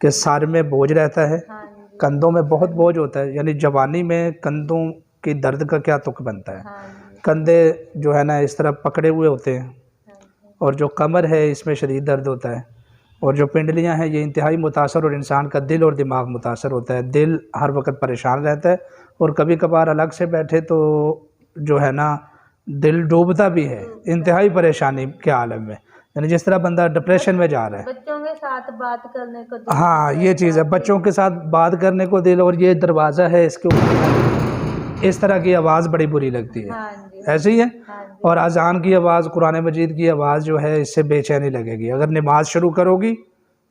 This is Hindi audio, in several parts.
कि सर में बोझ रहता है, हाँ जी, कंधों में बहुत बोझ होता है, यानी जवानी में कंधों की दर्द का क्या तुक बनता है। हाँ जी, कंधे जो है ना इस तरह पकड़े हुए होते हैं, हाँ जी, और जो कमर है इसमें शदीद दर्द होता है, और जो पिंडलियां हैं ये इंतहाई मुतासर, और इंसान का दिल और दिमाग मुतासर होता है। दिल हर वक्त परेशान रहता है, और कभी कभार अलग से बैठे तो जो है ना दिल डूबता भी है इंतहाई परेशानी के आलम में, यानी जिस तरह बंदा डिप्रेशन में जा रहा है। बच्चों के साथ बात करने को दिल हाँ, नहीं ये चीज़ है, करता। बच्चों के साथ बात करने को दिल, और ये दरवाज़ा है इसके ऊपर इस तरह की आवाज़ बड़ी बुरी लगती है। हाँ जी, ऐसे ही है। हाँ जी, और अजान की आवाज़, कुरान मजीद की आवाज़ जो है इससे बेचैनी लगेगी। अगर नमाज शुरू करोगी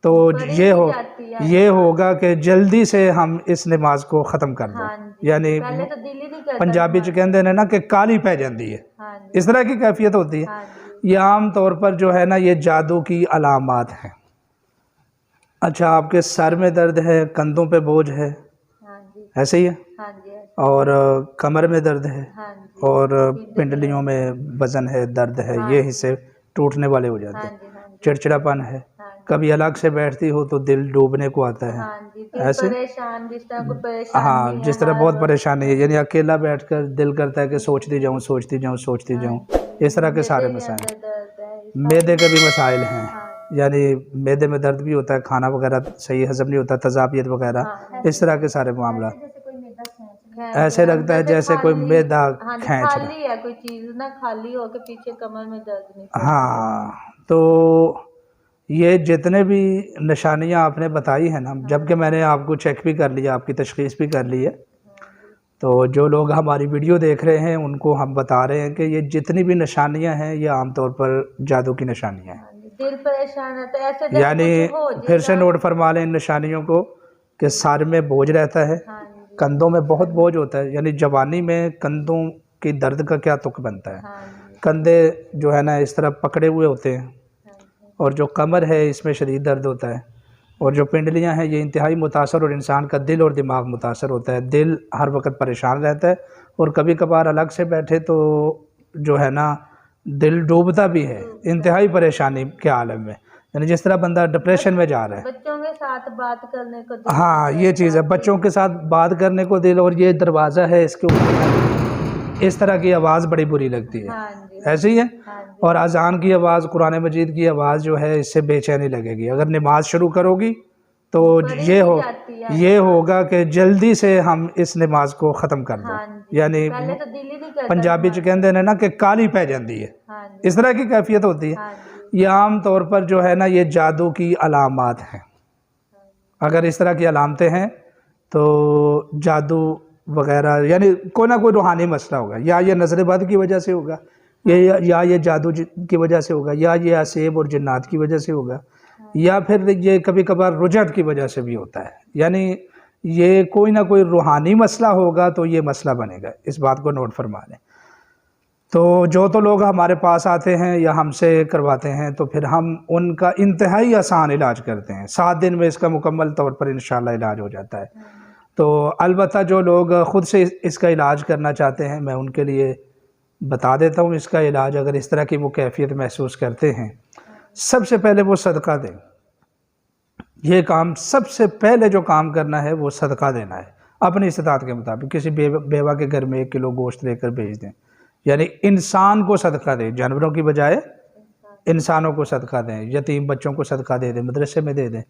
तो पढ़ी ये नहीं हो जाती है ये नमाज। होगा कि जल्दी से हम इस नमाज को ख़त्म कर दो, हाँ जी, यानी पहले तो दिल ही नहीं करता पंजाबी च नमाज। कहते हैं ना कि काली पै जाती है, हाँ जी, इस तरह की कैफियत होती है। हाँ जी, ये आम तौर पर जो है ना ये जादू की अलामात हैं। अच्छा, आपके सर में दर्द है, कंधों पे बोझ है, हाँ जी, ऐसे ही है, हाँ जी, और कमर में दर्द है, हाँ जी, और पिंडली पिंडलियों में वज़न है, दर्द है, हाँ ये जी, हिस्से टूटने वाले हो जाते हाँ हैं। जी, हाँ जी, चिड़चिड़ापन है, हाँ जी, कभी अलग से बैठती हो तो दिल डूबने को आता है, हाँ जी, दिल ऐसे। परेशान, जिस तरह कोई हाँ, परेशानी है जिस तरह हर बहुत वक्त। परेशानी है, यानी अकेला बैठकर दिल करता है कि सोचती जाऊँ, सोचती जाऊँ, सोचती हाँ जाऊँ, जी, इस तरह के सारे मैदे के मसाइल। अंदर दर्द है, ये मैदे सारी। के भी मसाइल हैं, हाँ, यानी मैदे में दर्द भी होता है, खाना वगैरह सही हजम नहीं होता, तजाबियत वगैरह, हाँ, इस तरह के सारे मामला। जैसे कोई मैदा खींच ऐसे लगता अंदर है से जैसे कोई खाली। मैदा हाँ जी, खींच रहा। खाली है कोई चीज ना, खाली होके पीछे कमर में दर्द नहीं करती है। हाँ, तो ये जितने भी निशानियाँ आपने बताई हैं ना, जबकि मैंने आपको चेक भी कर लिया, आपकी तशख़ीस भी कर ली है, हाँ जी, तो जो लोग हमारी वीडियो देख रहे हैं उनको हम बता रहे हैं कि ये जितनी भी निशानियाँ हैं ये आमतौर पर जादू की निशानियाँ हैं। हाँ जी, दिल परेशान रहता है ऐसे, जैसे यानी कुछ हो फिर से जाएगा। नोट फरमा लें इन निशानियों को, कि सर में बोझ रहता है, हाँ जी, कंधों में बहुत बोझ होता है, यानी जवानी में कंधों की दर्द का क्या तुक बनता है। हाँ जी, कंधे जो है ना इस तरह पकड़े हुए होते हैं, हाँ जी, और जो कमर है इसमें शदीद दर्द होता है, और जो पिंडलियां हैं ये इंतहाई मुतासर, और इंसान का दिल और दिमाग मुतासर होता है। दिल हर वक्त परेशान रहता है, और कभी कभार अलग से बैठे तो जो है ना दिल डूबता भी है इंतहाई परेशानी के आलम में, यानी जिस तरह बंदा डिप्रेशन में जा रहा है। बच्चों के साथ बात करने को दिल हाँ, नहीं ये चीज़ है, करता। बच्चों के साथ बात करने को दिल, और ये दरवाज़ा है इसके ऊपर इस तरह की आवाज़ बड़ी बुरी लगती है। हाँ जी, ऐसे ही है। हाँ जी, और अजान की आवाज़, कुरान मजीद की आवाज़ जो है इससे बेचैनी लगेगी। अगर नमाज शुरू करोगी तो पढ़ी ये नहीं हो जाती है ये नमाज। होगा कि जल्दी से हम इस नमाज को ख़त्म कर दो, हाँ जी, यानी पहले तो दिल ही नहीं करता पंजाबी च नमाज। कहते हैं ना कि काली पै जाती है, हाँ जी, इस तरह की कैफियत होती है। हाँ जी, ये आम तौर पर जो है ना ये जादू की अलामात हैं। अगर इस तरह की अलामतें हैं तो जादू वगैरह, यानी कोई ना कोई रूहानी मसला होगा, या ये नज़र बद की वजह से होगा, या ये जादू की वजह से होगा, या ये असेब और जन्नात की वजह से होगा, या फिर ये कभी कभार रुजत की वजह से भी होता है। यानी ये कोई ना कोई रूहानी मसला होगा तो ये मसला बनेगा, इस बात को नोट फरमा लें। तो जो तो लोग हमारे पास आते हैं या हमसे करवाते हैं तो फिर हम उनका इंतहाई आसान इलाज करते हैं, 7 दिन में इसका मुकम्मल तौर पर इंशाल्लाह इलाज हो जाता है। तो अलबत्ता जो लोग ख़ुद से इसका इलाज करना चाहते हैं मैं उनके लिए बता देता हूँ इसका इलाज। अगर इस तरह की वो कैफियत महसूस करते हैं, सबसे पहले वो सदका दें। ये काम सबसे पहले जो काम करना है वो सदका देना है, अपनी इस्तात के मुताबिक। किसी बेवा के घर में 1 किलो गोश्त लेकर भेज दें, यानी इंसान को सदका दें, जानवरों की बजाय इंसानों को सदका दें, यतीम बच्चों को सदका दे दें, मदरसे में दे दें,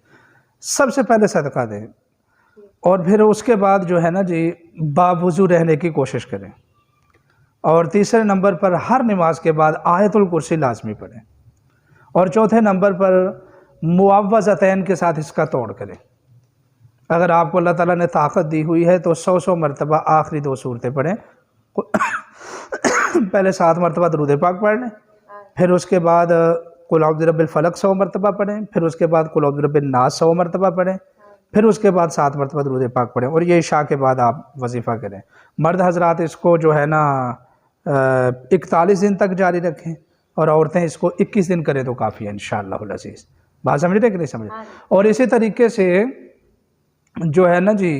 सबसे पहले सदका दें। और फिर उसके बाद जो है ना जी बावुज़ू रहने की कोशिश करें। और तीसरे नंबर पर हर नमाज के बाद आयतुल कुर्सी लाजमी पढ़ें। और चौथे नंबर पर मुआवज़तैन के साथ इसका तोड़ करें। अगर आपको अल्लाह ताला ने ताकत दी हुई है तो 100 मरतबा आखिरी 2 सूरतें पढ़ें। पहले 7 मरतबा दरूद पाक पढ़ लें, फिर उसके बाद कुल औज़ु बिरब्बिल फ़लक 100 मरतबा पढ़ें, फिर उसके बाद कुल औज़ु बिरब्बिन नास 100 मरतबा पढ़ें, फिर उसके बाद 7 मरतबा दरूद पाक पढ़ें। और ये इशा के बाद आप वजीफ़ा करें। मर्द हज़रात इसको जो है ना 41 दिन तक जारी रखें, और औरतें इसको 21 दिन करें तो काफ़ी है इंशाअल्लाहुल अज़ीज़। बात समझ रहे कि नहीं समझ रहे? और इसी तरीके से जो है ना जी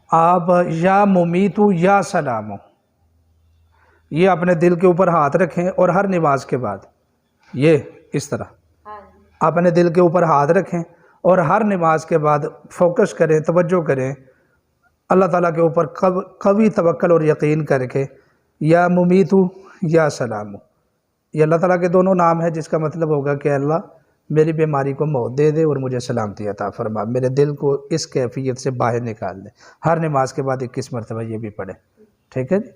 आप या मुमीतु या सलामु, ये अपने दिल के ऊपर हाथ रखें, और हर नमाज के बाद ये इस तरह अपने दिल के ऊपर हाथ रखें, और हर नमाज के बाद फोकस करें, तवज्जो करें अल्लाह ताला के ऊपर कवी तवक्ल और यकीन करके, या मुमीतु या सलामु, ये अल्लाह ताला के दोनों नाम है, जिसका मतलब होगा कि अल्लाह मेरी बीमारी को मौत दे दे और मुझे सलामती अता फरमा, मेरे दिल को इस कैफियत से बाहर निकाल दे। हर नमाज के बाद 21 मरतबा ये भी पढ़े। ठीक है जी।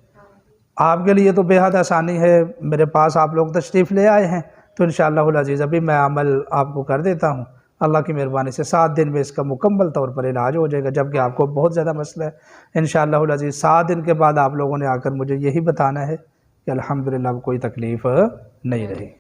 आपके लिए तो बेहद आसानी है, मेरे पास आप लोग तशरीफ़ ले आए हैं, तो इंशाअल्लाहुल अज़ीज़ अभी मैं अमल आपको कर देता हूँ। अल्लाह की मेहरबानी से 7 दिन में इसका मुकम्मल तौर पर इलाज हो जाएगा, जबकि आपको बहुत ज़्यादा मसला है। इंशाअल्लाहुल अज़ीज़ 7 दिन के बाद आप लोगों ने आकर मुझे यही बताना है कि अल्हम्दुलिल्लाह कोई तकलीफ़ नहीं रही।